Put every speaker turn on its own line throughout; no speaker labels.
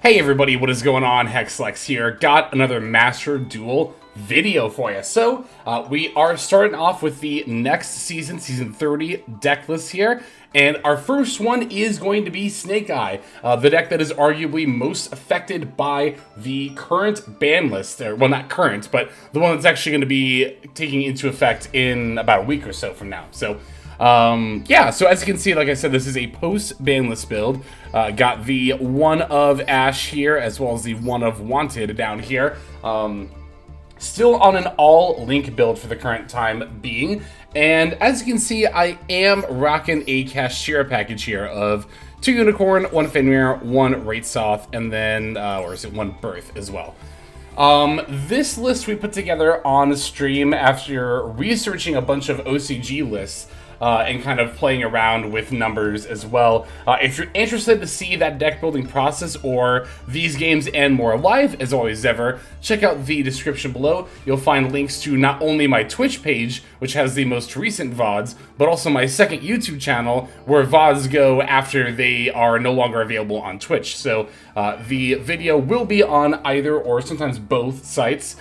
Hey everybody, what is going on? Hexlex here. Got another Master Duel video for you. So, we are starting off with the next season, Season 30 deck list here. And our first one is going to be Snake Eye, the deck that is arguably most affected by the current ban list. Well, not current, but the one that's actually going to be taking into effect in about a week or so from now. So, yeah, so as you can see, like I said, this is a post-ban list build. Got the one of Ash here, as well as the one of Wanted down here. Still on an all-link build for the current time being. And as you can see, I am rocking a Kashtira package here of 2 Unicorn, 1 Fenrir, 1 Wraithsoth, and then, or is it 1 Birth as well. This list we put together on stream after researching a bunch of OCG lists. And kind of playing around with numbers as well. If you're interested to see that deck building process or these games and more live, as always ever, check out the description below. You'll find links to not only my Twitch page, which has the most recent VODs, but also my second YouTube channel, where VODs go after they are no longer available on Twitch. So the video will be on either or sometimes both sites.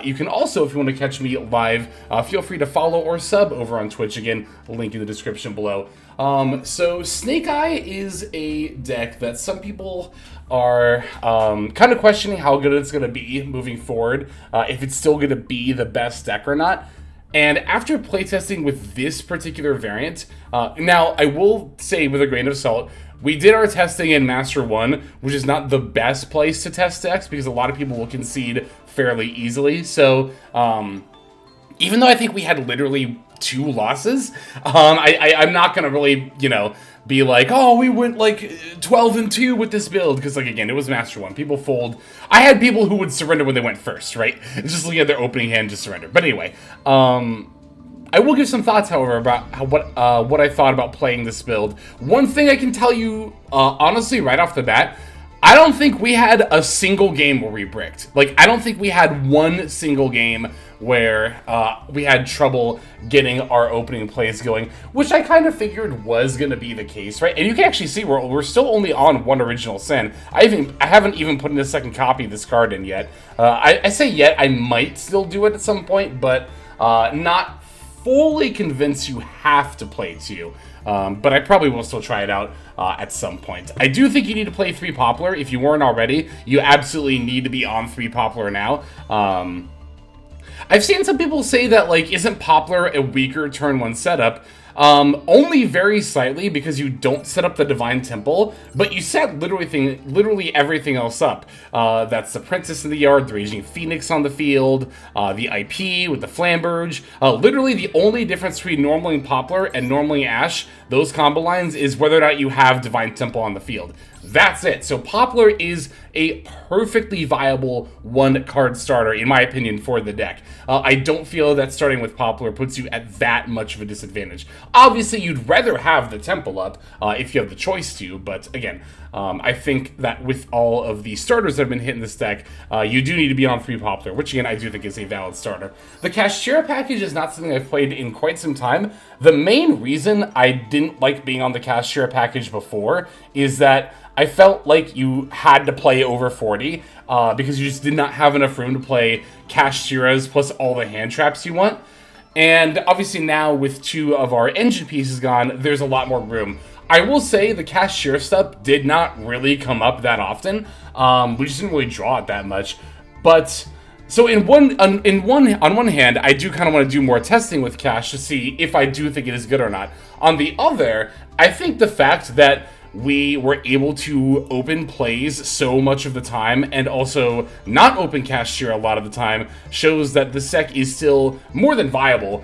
You can also, if you want to catch me live, feel free to follow or sub over on Twitch. Again, link in the description below. So Snake Eye is a deck that some people are kind of questioning how good it's going to be moving forward, if it's still going to be the best deck or not. And after playtesting with this particular variant, now I will say with a grain of salt, we did our testing in Master 1, which is not the best place to test decks because a lot of people will concede fairly easily. So, even though I think we had literally 2 losses, I'm not going to really, you know, be like, oh, we went like 12-2 with this build, because like, again, it was Master 1. People fold. I had people who would surrender when they went first, right? Just looking at their opening hand, just surrender. But anyway, I will give some thoughts, however, about what I thought about playing this build. One thing I can tell you, honestly, right off the bat, I don't think we had a single game where we bricked. Like, I don't think we had one single game where we had trouble getting our opening plays going, which I kind of figured was going to be the case, right? And you can actually see we're still only on 1 original sin. I haven't even put in a second copy of this card in yet. I say yet, I might still do it at some point, but not fully convinced you have to play 2. But I probably will still try it out at some point. I do think you need to play 3 Poplar. If you weren't already, you absolutely need to be on 3 Poplar now. I've seen some people say that, like, isn't Poplar a weaker turn 1 setup? Only very slightly, because you don't set up the Divine Temple, but you set literally everything else up. That's the Princess in the yard, the Raging Phoenix on the field, the IP with the Flamberge. Literally the only difference between normally Poplar and normally Ash, those combo lines, is whether or not you have Divine Temple on the field. That's it. So Poplar is a perfectly viable 1-card starter, in my opinion, for the deck. I don't feel that starting with Poplar puts you at that much of a disadvantage. Obviously, you'd rather have the Temple up if you have the choice to, but again, I think that with all of the starters that have been hit in this deck, you do need to be on 3 Poplar, which again, I do think is a valid starter. The Kashtira package is not something I've played in quite some time. The main reason I didn't like being on the Kashtira package before is that I felt like you had to play over 40 because you just did not have enough room to play Kashtiras plus all the hand traps you want. And obviously now with 2 of our engine pieces gone, there's a lot more room. I will say the Kashtira stuff did not really come up that often. We just didn't really draw it that much. But so on one hand, I do kind of want to do more testing with Cash to see if I do think it is good or not. On the other, I think the fact that we were able to open plays so much of the time and also not open Kashtira a lot of the time shows that the deck is still more than viable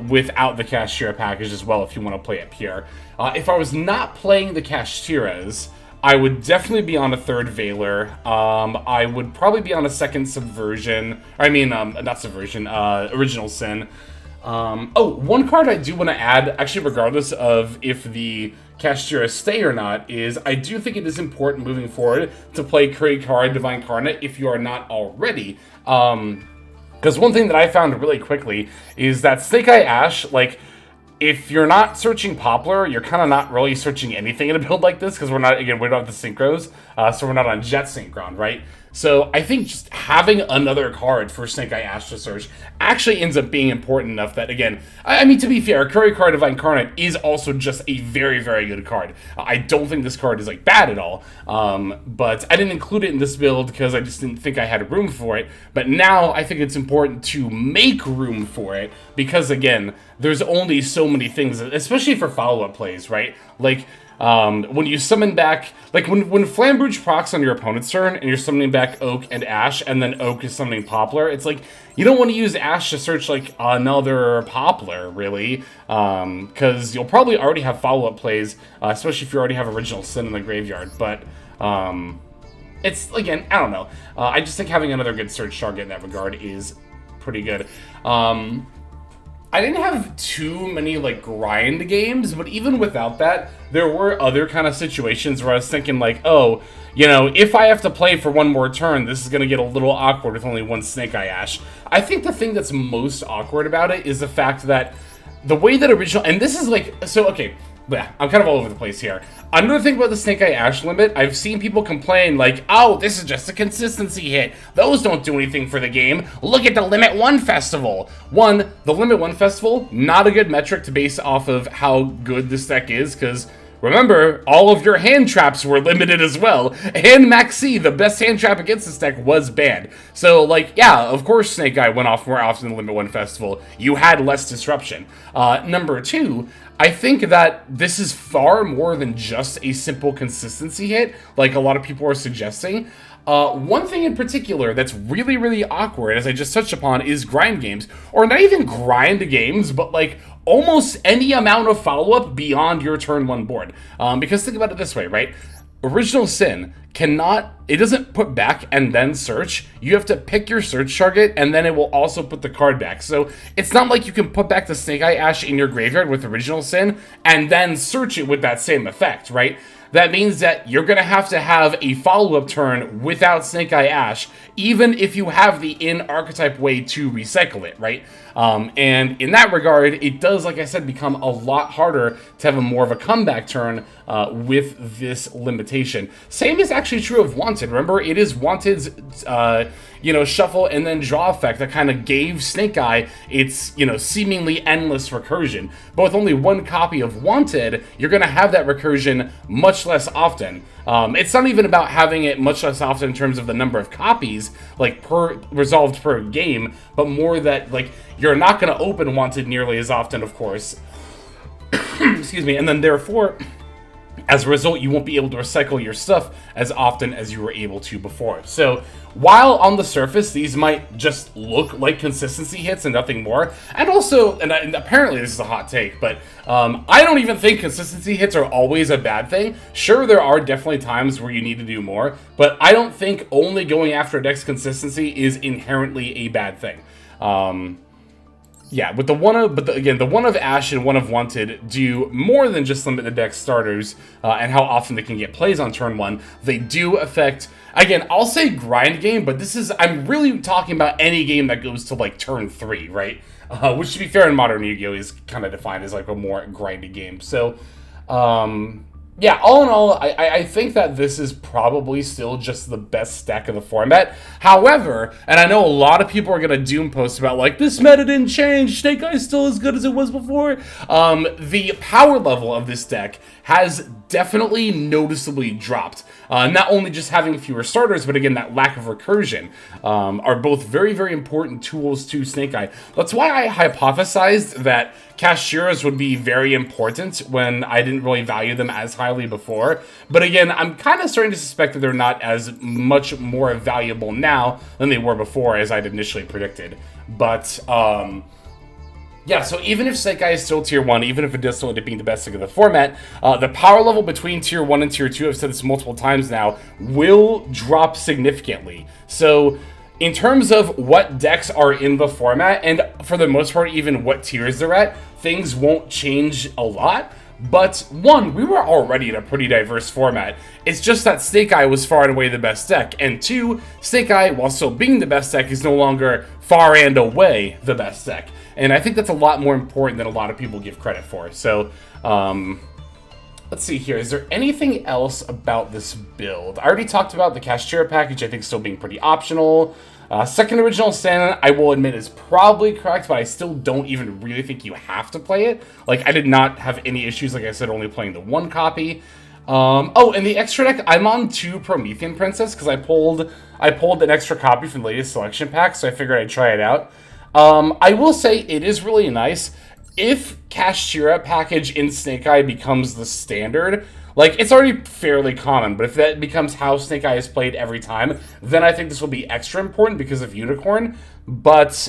without the Kashtira package as well if you want to play it pure. If I was not playing the Kashtiras, I would definitely be on a 3rd Veiler. I would probably be on a 2nd Subversion. I mean, not Subversion, Original Sin. Oh, one card I do want to add, actually regardless of if the Kashtira stay or not, is I do think it is important moving forward to play Kurikara Divine Incarnate if you are not already. Because one thing that I found really quickly is that Snake Eye Ash, like, if you're not searching Poplar, you're kind of not really searching anything in a build like this, because we don't have the synchros, so we're not on Jet Synchron, right? So I think just having another card for Snake Eye Ash to search actually ends up being important enough that, again, I mean, to be fair, Curry Card of Incarnate is also just a very, very good card. I don't think this card is, like, bad at all, but I didn't include it in this build because I just didn't think I had room for it. But now I think it's important to make room for it because, again, there's only so many things, especially for follow-up plays, right? Like, when you summon back, like when Flamberge procs on your opponent's turn and you're summoning back Oak and Ash, and then Oak is summoning Poplar, it's like, you don't want to use Ash to search like another Poplar, really, because you'll probably already have follow-up plays, especially if you already have Original Sin in the graveyard, but, it's, again, I don't know. I just think having another good search target in that regard is pretty good. I didn't have too many, like, grind games, but even without that, there were other kind of situations where I was thinking, like, oh, you know, if I have to play for one more turn, this is going to get a little awkward with only one Snake Eye Ash. I think the thing that's most awkward about it is the fact that the way that original... And this is, like... So, okay, yeah, I'm kind of all over the place here. Another thing about the Snake Eye Ash limit, I've seen people complain like, oh, this is just a consistency hit. Those don't do anything for the game. Look at the Limit 1 Festival. One, the Limit 1 Festival, not a good metric to base off of how good this deck is, because remember, all of your hand traps were limited as well, and Maxi, the best hand trap against this deck, was banned. So, like, yeah, of course Snake Eye went off more often than the Limit 1 Festival. You had less disruption. Number two, I think that this is far more than just a simple consistency hit, like a lot of people are suggesting. One thing in particular that's really, really awkward, as I just touched upon, is grind games. Or not even grind games, but like almost any amount of follow-up beyond your turn one board. Because think about it this way, right? Original Sin cannot, it doesn't put back and then search. You have to pick your search target, and then it will also put the card back. So it's not like you can put back the Snake Eye Ash in your graveyard with Original Sin and then search it with that same effect, right? That means that you're going to have a follow-up turn without Snake Eye Ash, even if you have the in-archetype way to recycle it, right? And in that regard, it does, like I said, become a lot harder to have more of a comeback turn with this limitation. Same is actually true of Wanted. Remember, it is Wanted's, shuffle and then draw effect that kind of gave Snake Eye its, seemingly endless recursion. But with only one copy of Wanted, you're going to have that recursion much less often. It's not even about having it much less often in terms of the number of copies, like resolved per game, but more that, like, you're not going to open Wanted nearly as often, of course. Excuse me. And then therefore, as a result, you won't be able to recycle your stuff as often as you were able to before. So while on the surface, these might just look like consistency hits and nothing more, and also, and apparently this is a hot take, but I don't even think consistency hits are always a bad thing. Sure, there are definitely times where you need to do more, but I don't think only going after a deck's consistency is inherently a bad thing. Yeah, with the one of Ash and one of Wanted do more than just limit the deck's starters and how often they can get plays on turn one. They do affect, again, I'll say grind game, but I'm really talking about any game that goes to like turn 3, right? Which, to be fair, in modern Yu-Gi-Oh! Is kind of defined as like a more grindy game. So, yeah, all in all, I think that this is probably still just the best deck of the format. However, and I know a lot of people are going to doom post about, like, this meta didn't change, Snake Eye is still as good as it was before. The power level of this deck has definitely noticeably dropped. Not only just having fewer starters, but again, that lack of recursion are both very, very important tools to Snake Eye. That's why I hypothesized that Cashiers would be very important when I didn't really value them as highly before. But again, I'm kind of starting to suspect that they're not as much more valuable now than they were before, as I'd initially predicted. But, yeah, so even if Snake Eye is still Tier 1, even if it does still end up being the best deck of the format, the power level between Tier 1 and Tier 2, I've said this multiple times now, will drop significantly. So in terms of what decks are in the format, and for the most part, even what tiers they're at, things won't change a lot. But one, we were already in a pretty diverse format. It's just that Snake Eye was far and away the best deck. And two, Snake Eye, while still being the best deck, is no longer far and away the best deck. and I think that's a lot more important than a lot of people give credit for. So, let's see here. Is there anything else about this build? I already talked about the Kashtira package, I think still being pretty optional. Second Original Sin, I will admit, is probably correct, but I still don't even really think you have to play it. Like, I did not have any issues, like I said, only playing the one copy. Oh, and the extra deck, I'm on 2 Promethean Princess, because I pulled an extra copy from the latest selection pack, so I figured I'd try it out. I will say it is really nice. If Kashtira package in Snake Eye becomes the standard, like, it's already fairly common, but if that becomes how Snake Eye is played every time, then I think this will be extra important because of Unicorn. But,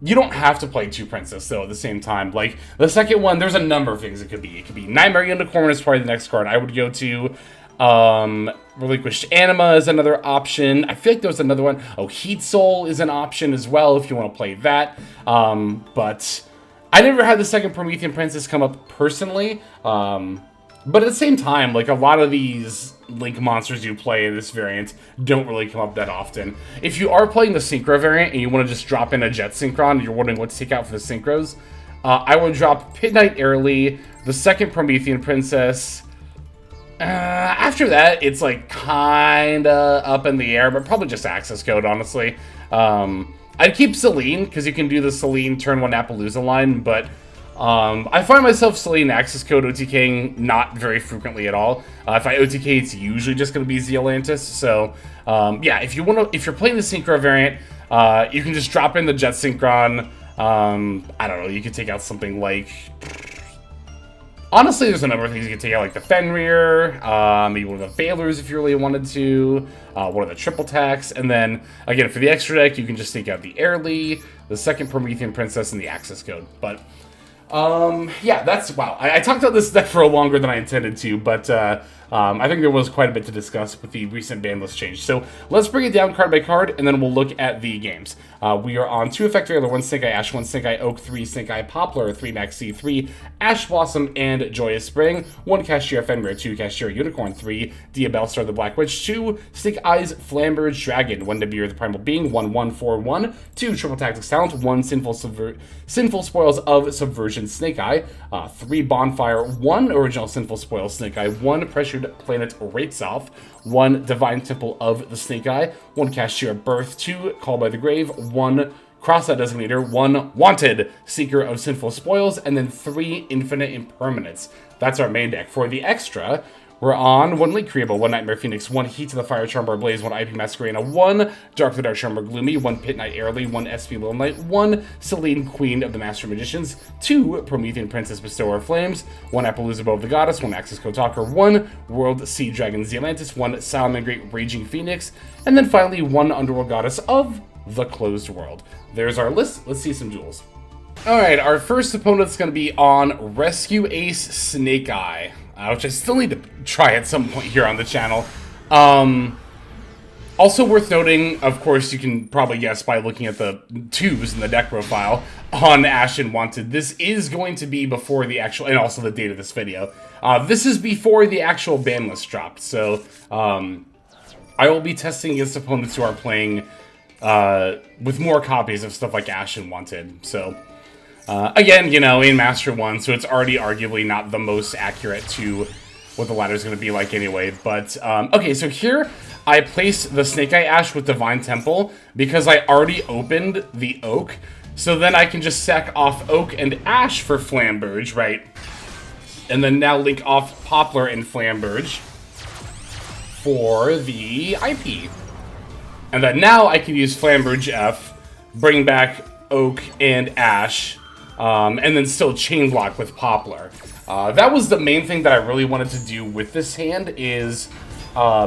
you don't have to play 2 Princess, though, at the same time. Like, the second one, there's a number of things it could be. It could be Nightmare Unicorn is probably the next card I would go to. Relinquished Anima is another option. I feel like there was another one. Oh, Heat Soul is an option as well if you want to play that. But I never had the second Promethean Princess come up personally. But at the same time, like, a lot of these Link monsters you play in this variant don't really come up that often. If you are playing the Synchro variant and you want to just drop in a Jet Synchron and you're wondering what to take out for the Synchros, I would drop Pit Knight Airly, the second Promethean Princess. After that, it's like kinda up in the air, but probably just access code, honestly. I'd keep Celine, because you can do the Celine turn 1 Appaloosa line, but I find myself Celine access code OTKing not very frequently at all. If I OTK, it's usually just going to be Zealantis. So, yeah, if you're playing the Synchro variant, you can just drop in the Jet Synchron. I don't know, you could take out something like... Honestly, there's a number of things you can take out, like the Fenrir, maybe one of the Veilers if you really wanted to, one of the Triple Tax, and then, again, for the extra deck, you can just take out the Airly, the second Promethean Princess, and the access code. But, yeah, that's, wow. I talked about this deck for longer than I intended to, but I think there was quite a bit to discuss with the recent ban list change. So let's bring it down card by card, and then we'll look at the games. We are on 2 Effect Regular, 1 Snake Eye Ash, 1 Snake Eye Oak, 3 Snake Eye Poplar, 3 Maxi, 3 Ash Blossom, and Joyous Spring, 1 Kashtira Fenrir, 2 Kashtira Unicorn, 3 Diabellstar the Black Witch, 2 Snake Eyes Flamberge Dragon, 1 Nibiru the Primal Being, 1/1/4/1, 2 Triple Tactics Talent, 1 Sinful Spoils of Subversion Snake Eye, 3 Bonfire, 1 Original Sinful Spoils Snake Eye, 1 Pressured Planet Raitsoff, 1 Divine Temple of the Snake Eye, 1 Kashtira Birth, 2 Call by the Grave, 1 Crossout Designator, 1 Wanted Seeker of Sinful Spoils, and then 3 Infinite Impermanence. That's our main deck. For the extra, we're on 1 Link Krieba, 1 Nightmare Phoenix, 1 Heat to the Fire Charmer Blaze, 1 IP Masquerena, 1 Dark the Dark Charmer Gloomy, 1 Pit Knight Airly, 1 SP Little Knight, 1 Celine Queen of the Master Magicians, 2 Promethean Princess Bestower of Flames, 1 Appaloosa Above the Goddess, 1 Axis Kotalker, 1 World Sea Dragon Zealantis, 1 Salamangreat Raging Phoenix, and then finally 1 Underworld Goddess of the Closed World. There's our list. Let's see some duels. Alright, our first opponent's going to be on Rescue Ace Snake Eye, which I still need to try at some point here on the channel. Also worth noting, of course, you can probably guess by looking at the 2s in the deck profile on Ash and Wanted. This is going to be before the actual, and also the date of this video. This is before the actual ban list dropped, so I will be testing against opponents who are playing with more copies of stuff like Ash and Wanted. So, again, you know, in Master 1, so it's already arguably not the most accurate to what the ladder is going to be like anyway. But, okay, so here I place the Snake Eye Ash with Divine Temple because I already opened the Oak. So then I can just sack off Oak and Ash for Flamberge, right? And then now link off Poplar and Flamberge for the IP. And then now I can use Flamberge F, bring back Oak and Ash, and then still chain block with Poplar. That was the main thing that I really wanted to do with this hand, is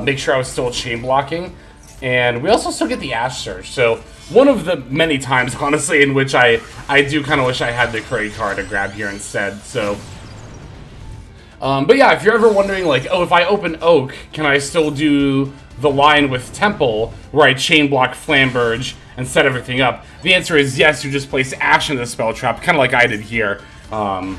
make sure I was still chain blocking. And we also still get the Ash Surge. So one of the many times, honestly, in which I do kind of wish I had the Curry card to grab here instead. So, but yeah, if you're ever wondering, like, oh, if I open Oak, can I still do the line with Temple, where I chain block Flamberge and set everything up? The answer is yes, you just place Ash in the spell trap, kind of like I did here. Oh,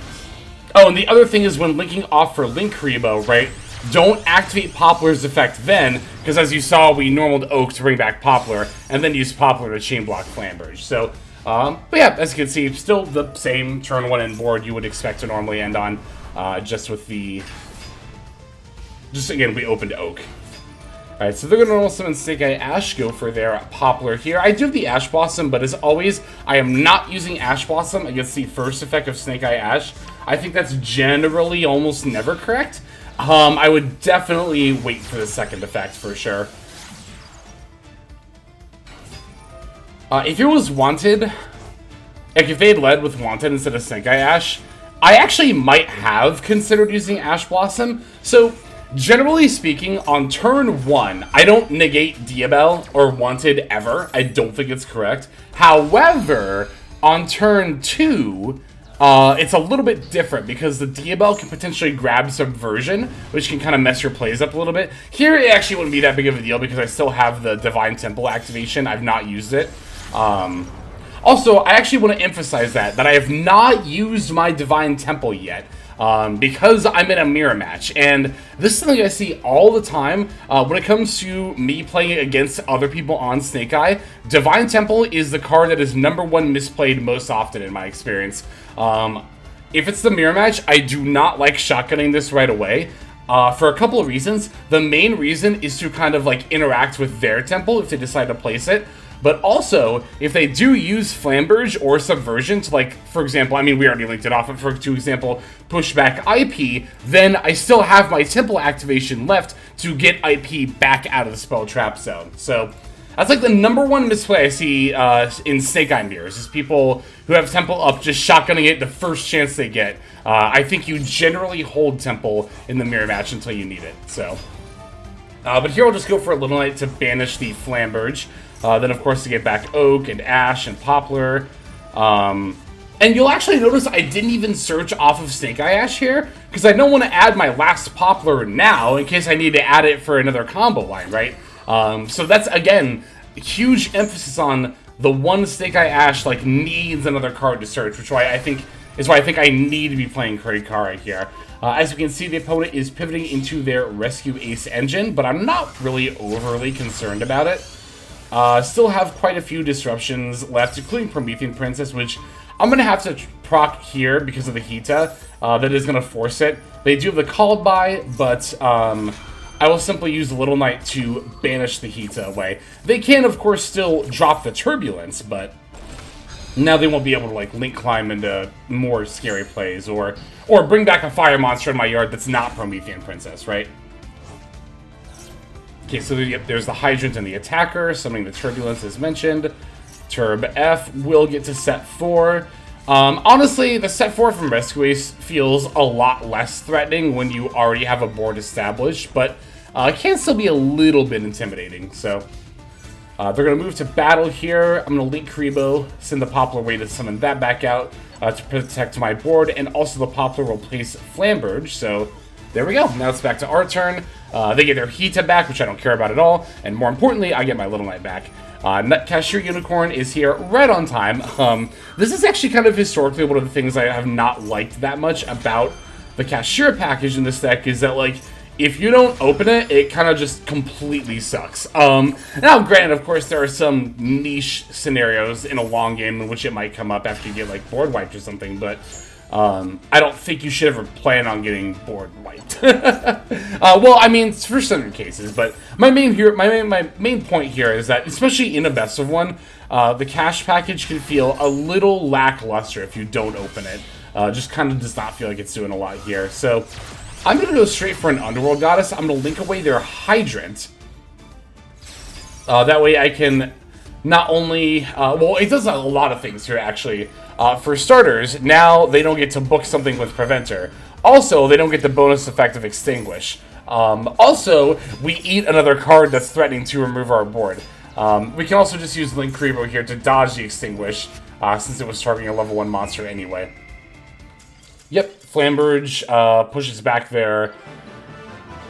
and the other thing is when linking off for Link Krieba, right, don't activate Poplar's effect then, because as you saw, we normaled Oak to bring back Poplar, and then use Poplar to chain block Flamberge. So, But yeah, as you can see, still the same turn 1 end board you would expect to normally end on, just with the... Just again, we opened Oak. Alright, so they're going to normal summon Snake Eye Ash, go for their Poplar here. I do have the Ash Blossom, but as always, I am not using Ash Blossom against the first effect of Snake Eye Ash. I think that's generally almost never correct. I would definitely wait for the second effect for sure. If it was Wanted, like if they had led with Wanted instead of Snake Eye Ash, I actually might have considered using Ash Blossom. So, generally speaking, on turn 1, I don't negate Diabel or Wanted ever. I don't think it's correct. However, on turn 2, it's a little bit different because the Diabel can potentially grab Subversion, which can kind of mess your plays up a little bit. Here, it actually wouldn't be that big of a deal because I still have the Divine Temple activation. I've not used it. Also, I actually want to emphasize that I have not used my Divine Temple yet. Because I'm in a mirror match, and this is something I see all the time when it comes to me playing against other people on Snake Eye. Divine Temple is the card that is #1 misplayed most often in my experience. If it's the mirror match, I do not like shotgunning this right away. For a couple of reasons. The main reason is to kind of like interact with their temple if they decide to place it. But also, if they do use Flamberge or Subversion to, like, for example, I mean, we already linked it off, but for example, push back IP, then I still have my Temple activation left to get IP back out of the spell trap zone. So, that's like the #1 misplay I see in Snake Eye mirrors, is people who have Temple up just shotgunning it the first chance they get. I think you generally hold Temple in the mirror match until you need it, so. But here I'll just go for a Little Knight to banish the Flamberge. Then, of course, to get back Oak and Ash and Poplar. And you'll actually notice I didn't even search off of Snake Eye Ash here, because I don't want to add my last Poplar now in case I need to add it for another combo line, right? So that's, again, huge emphasis on the one Snake Eye Ash, like, needs another card to search, which is why I think I need to be playing Kurikara here. As you can see, the opponent is pivoting into their Rescue Ace engine, but I'm not really overly concerned about it. Still have quite a few disruptions left, including Promethean Princess, which I'm going to have to proc here because of the Hita. That is going to force it. They do have the Called By, but I will simply use the Little Knight to banish the Hita away. They can, of course, still drop the Turbulence, but now they won't be able to, like, link climb into more scary plays, or bring back a fire monster in my yard that's not Promethean Princess, right? Okay, so there's the Hydrant and the Attacker, summoning the Turbulence as mentioned. Turb F will get to set 4. Honestly, the set 4 from Rescue Ace feels a lot less threatening when you already have a board established, but it can still be a little bit intimidating, so. They're going to move to battle here. I'm going to link Karibo, send the Poplar away to summon that back out to protect my board, and also the Poplar will place Flamberge, so there we go. Now it's back to our turn. They get their Hita back, which I don't care about at all, and more importantly, I get my Little Knight back. Cashier Unicorn is here right on time. This is actually kind of historically one of the things I have not liked that much about the Cashier package in this deck, is that, like, if you don't open it, it kind of just completely sucks. Now, granted, of course, there are some niche scenarios in a long game in which it might come up after you get, like, board wiped or something, but I don't think you should ever plan on getting board wiped. Well, I mean, for certain cases, but my main point here is that, especially in a best of one, the cash package can feel a little lackluster if you don't open it. Just kind of does not feel like it's doing a lot here. So I'm going to go straight for an Underworld Goddess. I'm going to link away their Hydrant. That way I can not only... well, it does a lot of things here, actually. For starters, now they don't get to book something with Preventer. Also, they don't get the bonus effect of Extinguish. Also, we eat another card that's threatening to remove our board. We can also just use Link Karibo here to dodge the Extinguish, since it was targeting a level 1 monster anyway. Yep, Flamberge pushes back their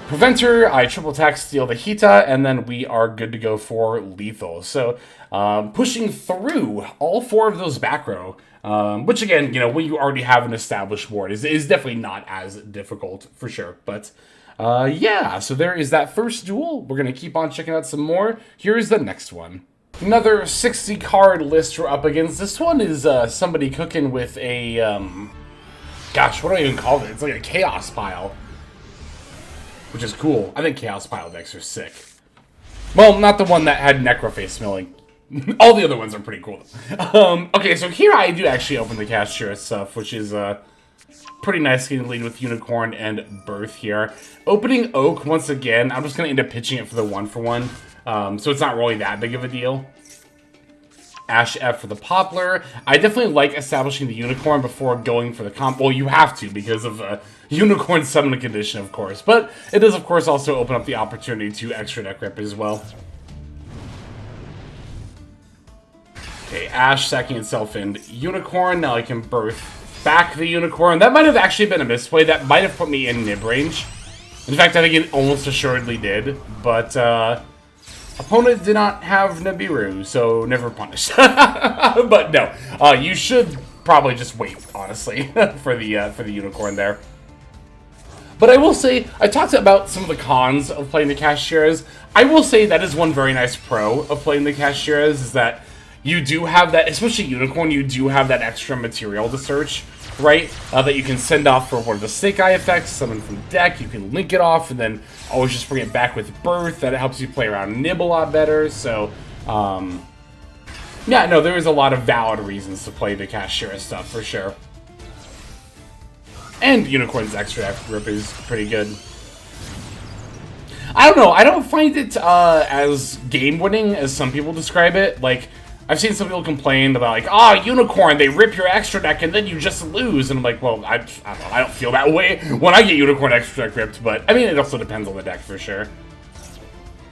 Preventer. I triple attack, steal the Hita, and then we are good to go for lethal. So, pushing through all 4 of those back row, which again, you know, when you already have an established board, is definitely not as difficult, for sure. But, yeah, so there is that first duel. We're going to keep on checking out some more. Here's the next one. Another 60 card list we're up against. This one is somebody cooking with a, gosh, what do I even call it? It's like a chaos pile, which is cool. I think chaos pile decks are sick. Well, not the one that had Necroface milling. All the other ones are pretty cool. Okay, so here I do actually open the Cashier stuff, which is pretty nice getting lead with Unicorn and Birth here. Opening Oak, once again, I'm just going to end up pitching it for the 1-for-1. So it's not really that big of a deal. Ash F for the Poplar. I definitely like establishing the Unicorn before going for the comp. Well, you have to because of Unicorn summon condition, of course. But it does, of course, also open up the opportunity to extra deck rip as well. Okay, Ash sacking itself in Unicorn. Now I can Birth back the Unicorn. That might have actually been a misplay. That might have put me in Nib range. In fact, I think it almost assuredly did. But, opponent did not have Nibiru, so never punished. But no, you should probably just wait, honestly, for the Unicorn there. But I will say, I talked about some of the cons of playing the Cashiers. I will say that is one very nice pro of playing the Cashiers, is that you do have that, especially Unicorn, you do have that extra material to search, right? That you can send off for one of the Snake Eye effects, summon from the deck, you can link it off, and then always just bring it back with Birth. That helps you play around Nib a lot better, so, yeah, no, there is a lot of valid reasons to play the Cashier stuff, for sure. And Unicorn's extra grip is pretty good. I don't know, I don't find it as game-winning as some people describe it. Like, I've seen some people complain about, like, oh, Unicorn, they rip your extra deck and then you just lose. And I'm like, well, I don't know, I don't feel that way when I get Unicorn extra deck ripped, but, I mean, it also depends on the deck for sure.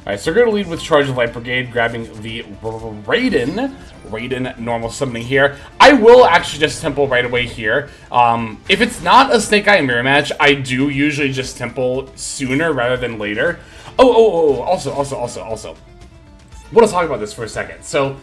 Alright, so we're going to lead with Charge of Light Brigade, grabbing the Raiden normal summoning here. I will actually just Temple right away here. If it's not a Snake Eye mirror match, I do usually just Temple sooner rather than later. Also. I want to talk about this for a second. So,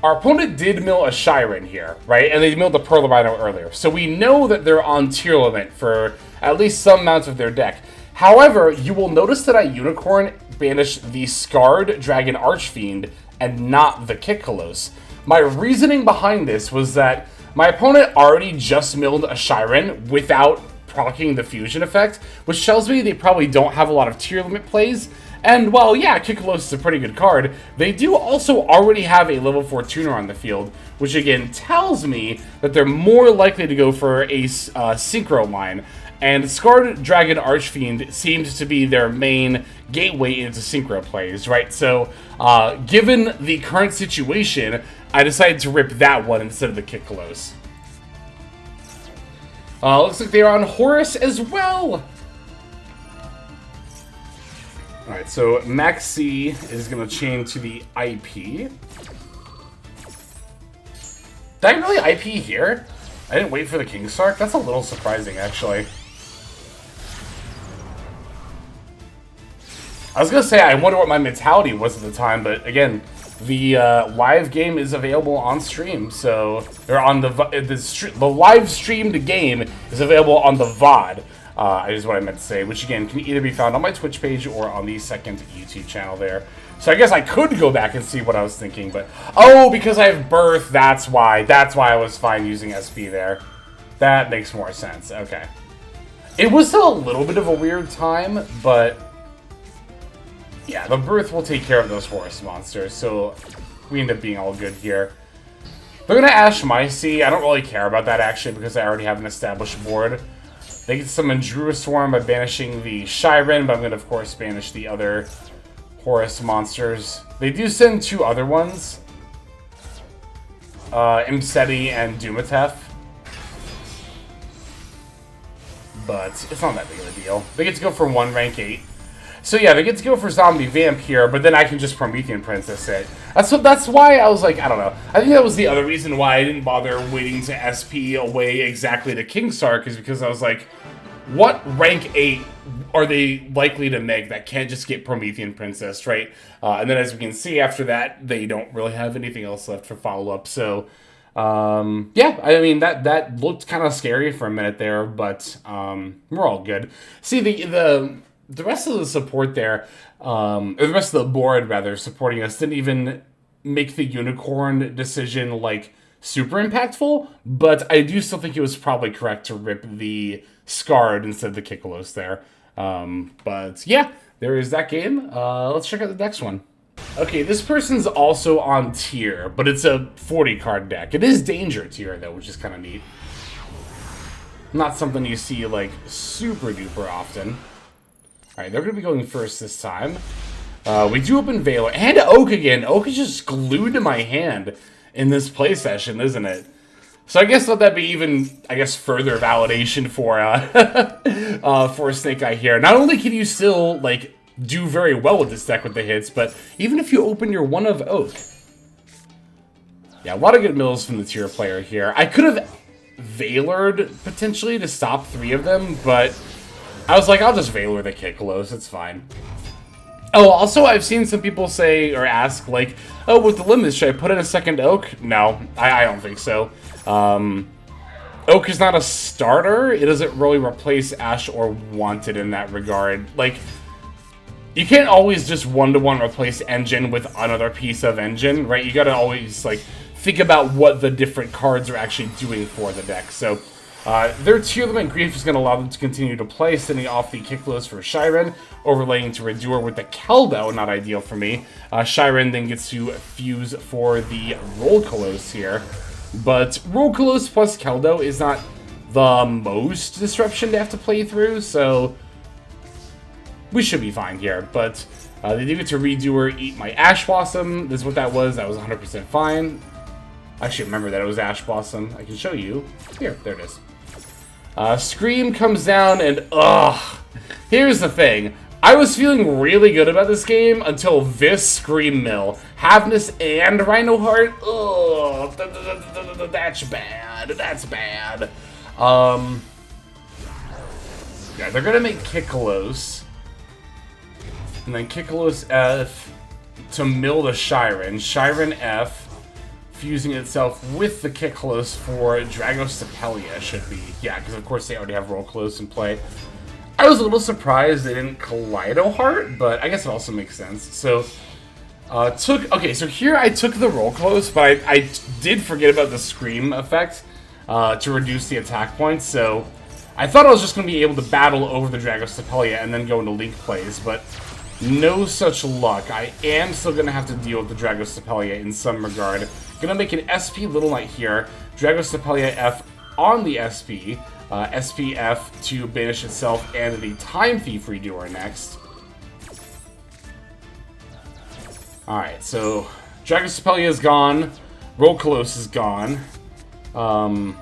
our opponent did mill a Shiren here, right? And they milled the Pearl Rhino earlier. So we know that they're on tier limit for at least some amounts of their deck. However, you will notice that I Unicorn banished the Scarred Dragon Archfiend and not the Kikkalos. My reasoning behind this was that my opponent already just milled a Shiren without proccing the fusion effect, which tells me they probably don't have a lot of tier limit plays. And while, yeah, Kikkalos is a pretty good card, they do also already have a level 4 tuner on the field, which again tells me that they're more likely to go for a Synchro line. And Scarred Dragon Archfiend seems to be their main gateway into Synchro plays, right? So, given the current situation, I decided to rip that one instead of the Kikkalos. Looks like they're on Horus as well. Alright, so Maxi is going to chain to the IP. Did I really IP here? I didn't wait for the King Sark? That's a little surprising, actually. I was going to say, I wonder what my mentality was at the time, but again, the live game is available on stream, so... Or on the live streamed game is available on the VOD. Is what I meant to say, which again can either be found on my Twitch page or on the second YouTube channel there. So I guess I could go back and see what I was thinking, but oh, because I have Birth, that's why I was fine using SP there. That makes more sense. Okay, it was still a little bit of a weird time, but yeah, the Birth will take care of those forest monsters, so we end up being all good here. They're gonna Ash Mycey. I don't really care about that actually because I already have an established board. They can summon Druiswarm by banishing the Shiren, but I'm going to, of course, banish the other Horus monsters. They do send two other ones. Imseti and Dumatef. But it's not that big of a deal. They get to go for one rank 8. So yeah, they get to go for Zombie Vamp here, but then I can just Promethean Princess it. That's why I was like, I don't know. I think that was the other reason why I didn't bother waiting to SP away exactly to King Sark, is because I was like, what rank 8 are they likely to make that can't just get Promethean Princess, right? And then as we can see after that, they don't really have anything else left for follow-up, so... yeah, I mean, that looked kind of scary for a minute there, but we're all good. See, the rest of the support there, or the rest of the board, rather, supporting us didn't even make the unicorn decision, like, super impactful, but I do still think it was probably correct to rip the Scarred instead of the Kikolos there. But yeah, there is that game. Let's check out the next one. Okay, this person's also on tier, but it's a 40 card deck. It is danger tier though, which is kind of neat. Not something you see like super duper often. Alright, they're going to be going first this time. We do open Valor and Oak again. Oak is just glued to my hand in this play session, isn't it? So I guess let that be even, I guess, further validation for Snake Eye here. Not only can you still, like, do very well with this deck with the hits, but even if you open your one of Oak. Yeah, a lot of good mills from the tier player here. I could have Valored, potentially, to stop 3 of them, but I was like, I'll just Valor the Kikolos, it's fine. Oh, also, I've seen some people say, or ask, like, oh, with the limits, should I put in a second Oak? No, I don't think so. Oak is not a starter. It doesn't really replace Ash or Wanted in that regard. Like, you can't always just one-to-one replace Engine with another piece of Engine, right? You gotta always, like, think about what the different cards are actually doing for the deck. So, their tier limit Grief is going to allow them to continue to play, sending off the Kikolos for Shiren, overlaying to Redoer with the Keldo, not ideal for me. Shiren then gets to fuse for the Rolkolos here. But Rolkolos plus Keldo is not the most disruption to have to play through, so we should be fine here. But they do get to Redoer, eat my Ash Blossom. This is what that was. That was 100% fine. I should remember that it was Ash Blossom. I can show you. Here, there it is. Scream comes down and, ugh. Here's the thing. I was feeling really good about this game until this Scream Mill. Havness and Rhino Heart. Ugh. That's bad. That's bad. Yeah, they're gonna make Kikolos. And then Kikolos F to mill the Shiren. Shiren F. Fusing itself with the Kikolos for Dragostapelia should be. Yeah, because of course they already have Rolkolos in play. I was a little surprised they didn't Kaleido Heart, but I guess it also makes sense. So, okay, so here I took the Rolkolos, but I did forget about the Scream effect to reduce the attack points, so I thought I was just going to be able to battle over the Dragostapelia and then go into Link plays, but no such luck. I am still going to have to deal with the Dragostapelia in some regard. Gonna make an SP Little Knight here. Dragostapelia F on the SP. SPF to banish itself and the Time Thief Redoer next. Alright, so Dragostapelia is gone. Rolkolos is gone. And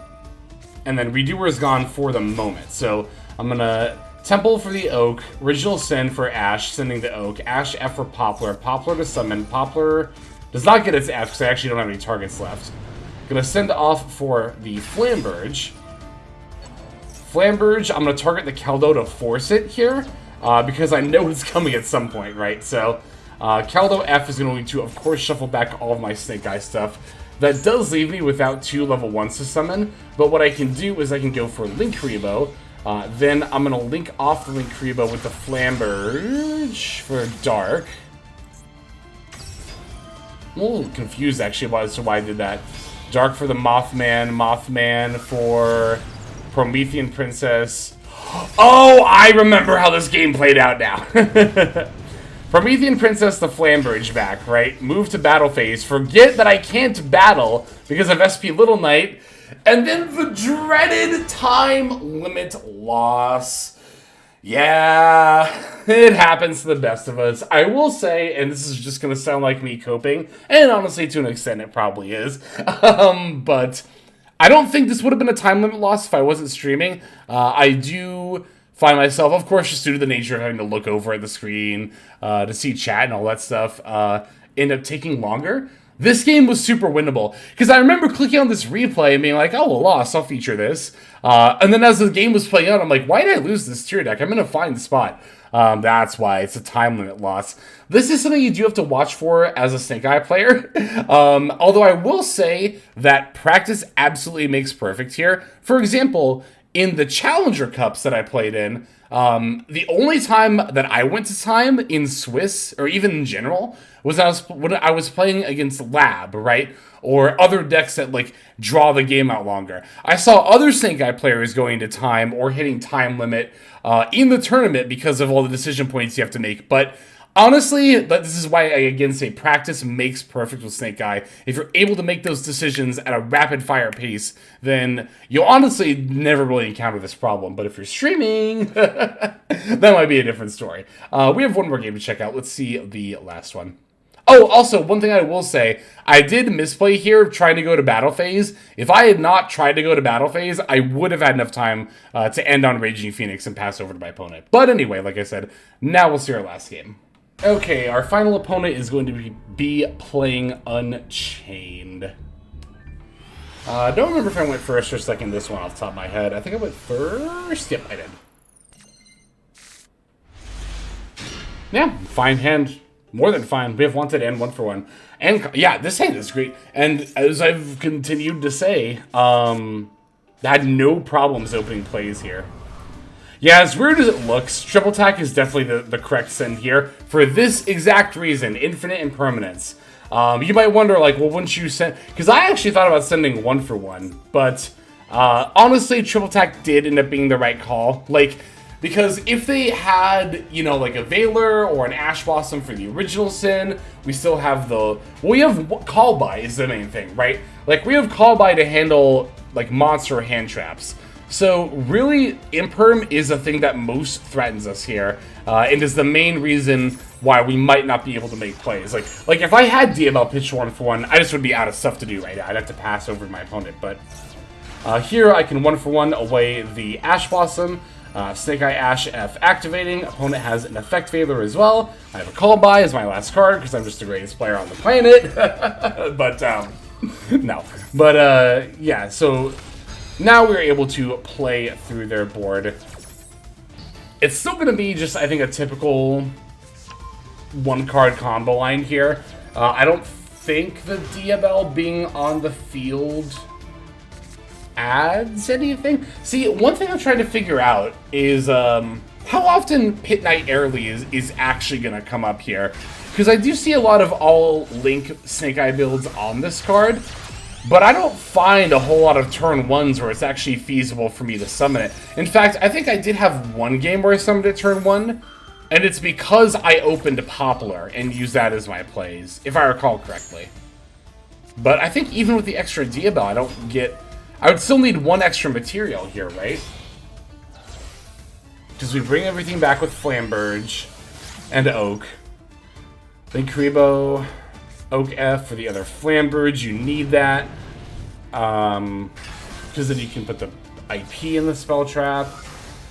then Redoer is gone for the moment. So I'm gonna Temple for the Oak. Original Sin for Ash, sending the Oak. Ash F for Poplar. Poplar to summon. Poplar does not get its F because I actually don't have any targets left. Gonna send off for the Flamberge. Flamberge, I'm gonna target the Keldo to force it here because I know it's coming at some point, right? So Keldo F is going to, of course, shuffle back all of my Snake Eye stuff. That does leave me without 2 level 1s to summon, but what I can do is I can go for Linkuriboh. Then I'm gonna link off the Linkuriboh with the Flamberge for Dark. I'm a little confused, actually, as to why I did that. Dark for the Mothman, Mothman for Promethean Princess. Oh, I remember how this game played out now. Promethean Princess, the Flamberge back, right? Move to battle phase. Forget that I can't battle because of SP Little Knight. And then the dreaded time limit loss. Yeah, it happens to the best of us. I will say, and this is just going to sound like me coping, and honestly, to an extent, it probably is. But I don't think this would have been a time limit loss if I wasn't streaming. I do find myself, of course, just due to the nature of having to look over at the screen to see chat and all that stuff, end up taking longer. This game was super winnable, because I remember clicking on this replay and being like, oh, well, lost, I'll feature this. And then as the game was playing out, I'm like, why did I lose this tier deck? I'm in a fine spot. That's why it's a time limit loss. This is something you do have to watch for as a Snake Eye player. Although I will say that practice absolutely makes perfect here. For example, In the Challenger Cups that I played in, the only time that I went to time in Swiss, or even in general, was when I was playing against Lab, right? Or other decks that, like, draw the game out longer. I saw other Snake Eye players going to time or hitting time limit in the tournament because of all the decision points you have to make. But honestly, this is why I again say practice makes perfect with Snake Eye. If you're able to make those decisions at a rapid fire pace, then you'll honestly never really encounter this problem. But if you're streaming, that might be a different story. We have one more game to check out. Let's see the last one. Oh, also, one thing I will say, I did misplay here trying to go to battle phase. If I had not tried to go to battle phase, I would have had enough time to end on Raging Phoenix and pass over to my opponent. But anyway, like I said, now we'll see our last game. Okay, our final opponent is going to be playing Unchained. I don't remember if I went first or second this one off the top of my head. I think I went first. Yep, I did. Yeah, fine hand. More than fine. We have wanted and 1-for-1. And yeah, this hand is great. And as I've continued to say, I had no problems opening plays here. Yeah, as weird as it looks, triple attack is definitely the correct send here for this exact reason: infinite impermanence. You might wonder, like, well, wouldn't you send? Because I actually thought about sending 1-for-1, but honestly, triple attack did end up being the right call. Like, because if they had, you know, like a Veiler or an Ash Blossom for the original Sin, we still have the... Well, we have Call By is the main thing, right? Like, we have Call By to handle, like, monster hand traps. So, really, Imperm is a thing that most threatens us here, and is the main reason why we might not be able to make plays. Like if I had DML pitch 1-for-1, I just would be out of stuff to do right now. I'd have to pass over my opponent, but here I can 1-for-1 away the Ash Blossom. Snake Eye Ash F activating. Opponent has an effect Veiler as well. I have a Call By as my last card because I'm just the greatest player on the planet. But, no. But, yeah, so now we're able to play through their board. It's still going to be just, I think, a typical one-card combo line here. I don't think the DML being on the field adds anything. See, one thing I'm trying to figure out is how often Pit Knight Airly is actually going to come up here. Because I do see a lot of all Link Snake Eye builds on this card, but I don't find a whole lot of turn ones where it's actually feasible for me to summon it. In fact, I think I did have one game where I summoned it turn 1, and it's because I opened Poplar and used that as my plays, if I recall correctly. But I think even with the extra Diabell, I don't get... I would still need one extra material here, right? Because we bring everything back with Flamberge and Oak. Then Karibo, Oak F for the other Flamberge. You need that. Because then you can put the IP in the spell trap.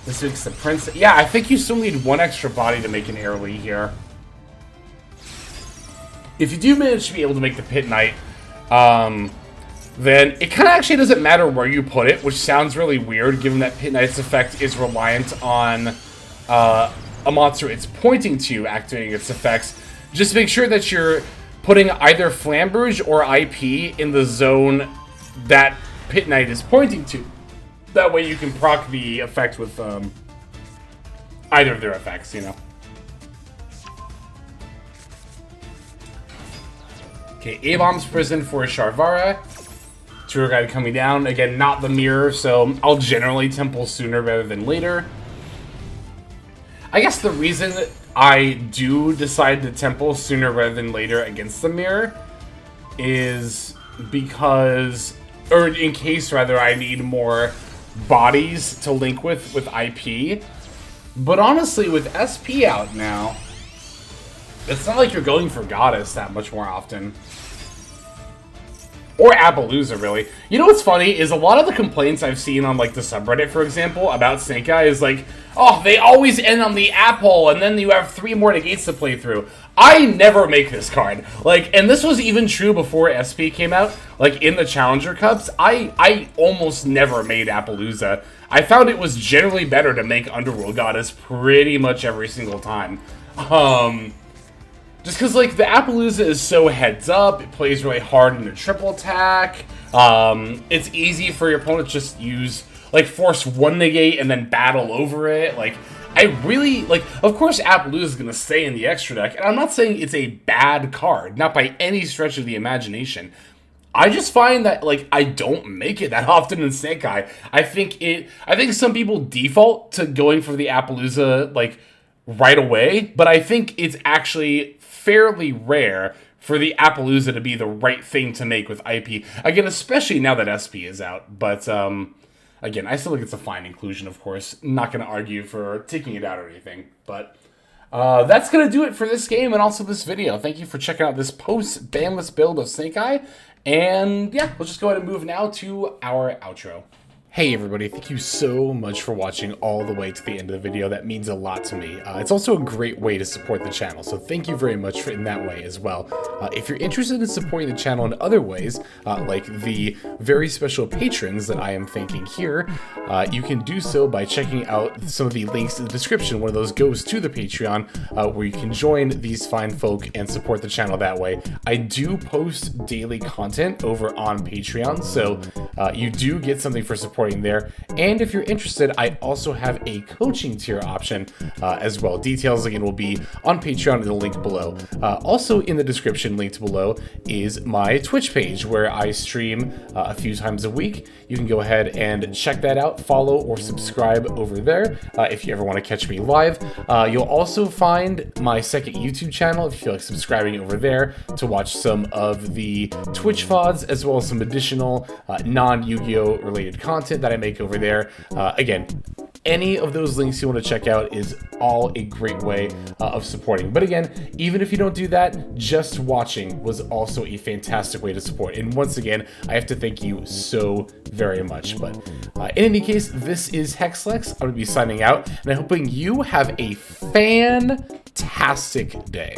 This makes the Prince... Yeah, I think you still need one extra body to make an Airly here. If you do manage to be able to make the Pit Knight, then it kind of actually doesn't matter where you put it, which sounds really weird, given that Pit Knight's effect is reliant on a monster it's pointing to activating its effects. Just make sure that you're putting either Flamberge or IP in the zone that Pit Knight is pointing to. That way you can proc the effect with either of their effects, you know. Okay, A-Bomb's Prison for Sharvara. Tour Guide coming down. Again, not the mirror, so I'll generally temple sooner rather than later. I guess the reason I do decide to temple sooner rather than later against the mirror is because, or in case rather, I need more bodies to link with IP. But honestly, with SP out now, it's not like you're going for Goddess that much more often. Or Appaloosa, really. You know what's funny is a lot of the complaints I've seen on, like, the subreddit, for example, about Snake Eye is like, oh, they always end on the Apple, and then you have 3 more negates to play through. I never make this card. Like, and this was even true before SP came out. Like, in the Challenger Cups, I almost never made Appaloosa. I found it was generally better to make Underworld Goddess pretty much every single time. Just because, like, the Appaloosa is so heads up, it plays really hard in the triple attack. It's easy for your opponent to just use like force one negate and then battle over it. Like, I really, like, of course Appaloosa is going to stay in the extra deck, and I'm not saying it's a bad card, not by any stretch of the imagination. I just find that, like, I don't make it that often in Zenkai. I think some people default to going for the Appaloosa, like, right away, but I think it's actually fairly rare for the Appaloosa to be the right thing to make with IP. Again, especially now that SP is out, but, again, I still think it's a fine inclusion, of course. Not going to argue for taking it out or anything, but that's going to do it for this game and also this video. Thank you for checking out this post-banless build of Snake Eye. And yeah, we'll just go ahead and move now to our outro. Hey everybody, thank you so much for watching all the way to the end of the video. That means a lot to me. It's also a great way to support the channel, so thank you very much in that way as well. If you're interested in supporting the channel in other ways, like the very special patrons that I am thanking here, you can do so by checking out some of the links in the description. One of those goes to the Patreon, where you can join these fine folk and support the channel that way. I do post daily content over on Patreon, so you do get something for support there. And if you're interested, I also have a coaching tier option as well. Details again will be on Patreon in the link below. Also in the description linked below is my Twitch page where I stream a few times a week. You can go ahead and check that out, follow or subscribe over there if you ever want to catch me live. You'll also find my second YouTube channel if you feel like subscribing over there to watch some of the Twitch VODs as well as some additional non-Yu-Gi-Oh related content that I make over there. Again, any of those links you want to check out is all a great way of supporting. But again, even if you don't do that, just watching was also a fantastic way to support. And once again, I have to thank you so very much. But in any case, this is Hexlex. I'm going to be signing out, and I'm hoping you have a fantastic day.